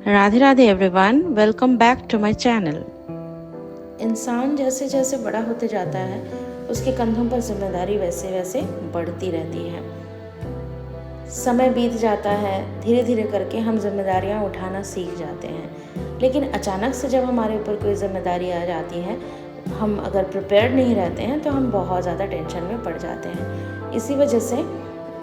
Radhe Radhe everyone, welcome back to my channel. इंसान जैसे जैसे बड़ा होते जाता है उसके कंधों पर जिम्मेदारी वैसे वैसे बढ़ती रहती है। समय बीत जाता है, धीरे धीरे करके हम जिम्मेदारियां उठाना सीख जाते हैं, लेकिन अचानक से जब हमारे ऊपर कोई जिम्मेदारी आ जाती है, हम अगर प्रिपेयर्ड नहीं रहते हैं तो हम बहुत ज़्यादा टेंशन में पड़ जाते हैं। इसी वजह से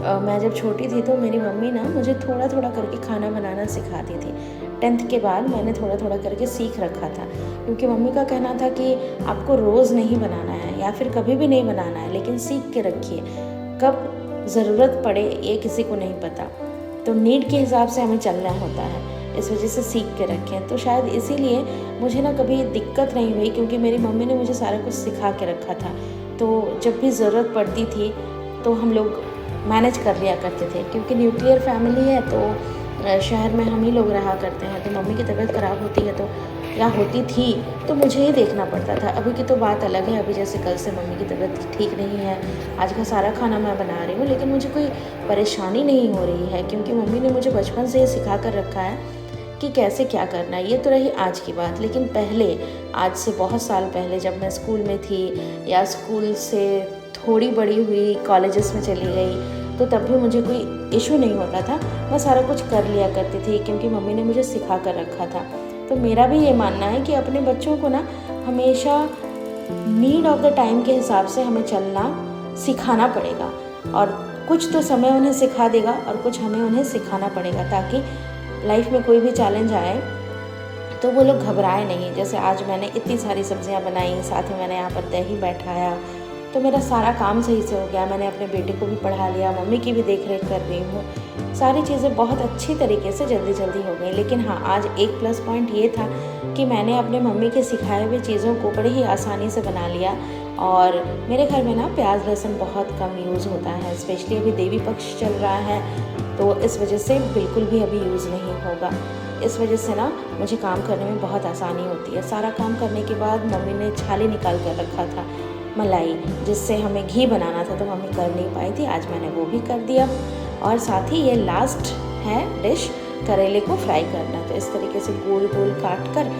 मैं जब छोटी थी तो मेरी मम्मी ना मुझे थोड़ा थोड़ा करके खाना बनाना सिखाती थी। 10th के बाद मैंने थोड़ा थोड़ा करके सीख रखा था, क्योंकि मम्मी का कहना था कि आपको रोज़ नहीं बनाना है या फिर कभी भी नहीं बनाना है, लेकिन सीख के रखिए, कब ज़रूरत पड़े ये किसी को नहीं पता। तो नीड के हिसाब से हमें चलना होता है, इस वजह से सीख के रखें। तो शायद इसीलिए मुझे ना कभी दिक्कत नहीं हुई, क्योंकि मेरी मम्मी ने मुझे सारा कुछ सिखा के रखा था। तो जब भी ज़रूरत पड़ती थी तो हम लोग मैनेज कर लिया करते थे, क्योंकि न्यूक्लियर फैमिली है तो शहर में हम ही लोग रहा करते हैं। तो मम्मी की तबीयत ख़राब होती है तो या होती थी तो मुझे ही देखना पड़ता था। अभी की तो बात अलग है, अभी जैसे कल से मम्मी की तबीयत ठीक नहीं है, आज का सारा खाना मैं बना रही हूँ, लेकिन मुझे कोई परेशानी नहीं हो रही है, क्योंकि मम्मी ने मुझे बचपन से ही सिखा कर रखा है कि कैसे क्या करना है। ये तो रही आज की बात, लेकिन पहले, आज से बहुत साल पहले जब मैं स्कूल में थी या स्कूल से थोड़ी बड़ी हुई, कॉलेजेस में चली गई, तो तब भी मुझे कोई इशू नहीं होता था, मैं सारा कुछ कर लिया करती थी, क्योंकि मम्मी ने मुझे सिखा कर रखा था। तो मेरा भी ये मानना है कि अपने बच्चों को ना हमेशा नीड ऑफ द टाइम के हिसाब से हमें चलना सिखाना पड़ेगा, और कुछ तो समय उन्हें सिखा देगा और कुछ हमें उन्हें सिखाना पड़ेगा, ताकि लाइफ में कोई भी चैलेंज आए तो वो लोग घबराए नहीं। जैसे आज मैंने इतनी सारी सब्जियां बनाई, साथ में मैंने यहाँ पर दही बैठाया, तो मेरा सारा काम सही से हो गया। मैंने अपने बेटे को भी पढ़ा लिया, मम्मी की भी देख रेख कर रही हूँ, सारी चीज़ें बहुत अच्छी तरीके से जल्दी जल्दी हो गई। लेकिन हाँ, आज एक प्लस पॉइंट ये था कि मैंने अपने मम्मी के सिखाए हुए चीज़ों को बड़े ही आसानी से बना लिया। और मेरे घर में ना प्याज लहसुन बहुत कम यूज़ होता है, स्पेशली अभी देवी पक्ष चल रहा है, तो इस वजह से बिल्कुल भी अभी यूज़ नहीं होगा। इस वजह से ना मुझे काम करने में बहुत आसानी होती है। सारा काम करने के बाद मम्मी ने छाली निकाल कर रखा था मलाई, जिससे हमें घी बनाना था, तो मम्मी कर नहीं पाई थी, आज मैंने वो भी कर दिया। और साथ ही ये लास्ट है डिश, करेले को फ्राई करना। तो इस तरीके से गोल गोल काट कर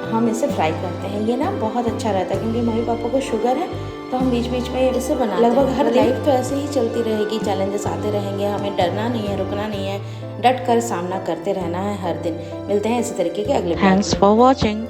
हम इसे फ्राई करते हैं। ये ना बहुत अच्छा रहता है, क्योंकि मम्मी पापा को शुगर है, तो हम बीच बीच में इसे बनाते हैं। लगभग हर लाइफ तो ऐसे ही चलती रहेगी, चैलेंजेस आते रहेंगे, हमें डरना नहीं है, रुकना नहीं है, डट कर सामना करते रहना है हर दिन। मिलते हैं इसी तरीके के अगले। Thanks for watching.